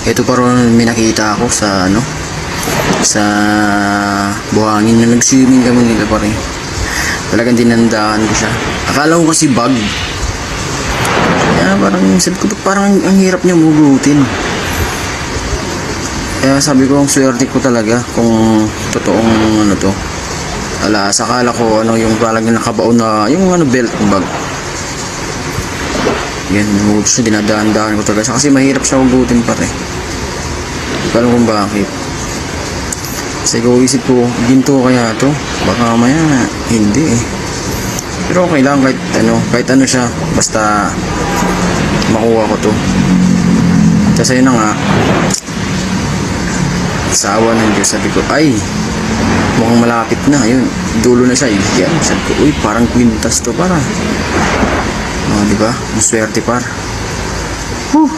Ito parang may nakita ako sa ano, sa buhangin na nag-swimming kami nila pare. Talagang dinandaan ko siya. Akala ko kasi bag. Kaya parang sabi ko, parang ang hirap niya mugutin. Kaya sabi ko, ang swerte ko talaga kung totoong ano to. Sakala ko ano yung parang nakabaon na yung ano belt ng bag. Yan, namugot siya, dinadaan-daan ko talaga. Kasi mahirap siya hugutin pare. Alam kung bakit. Kasi ko isip ko, ginto kaya to. Baka maya, hindi eh. Pero okay lang kahit ano siya. Basta makuha ko to. Kasi yun na nga. Sa awa ng Diyos, sabi ko, ay, mukhang malapit na. Ayun, dulo na siya. Yan, sabi ko, uy, parang kwintas to para. Diba? Maswerte par. Whew.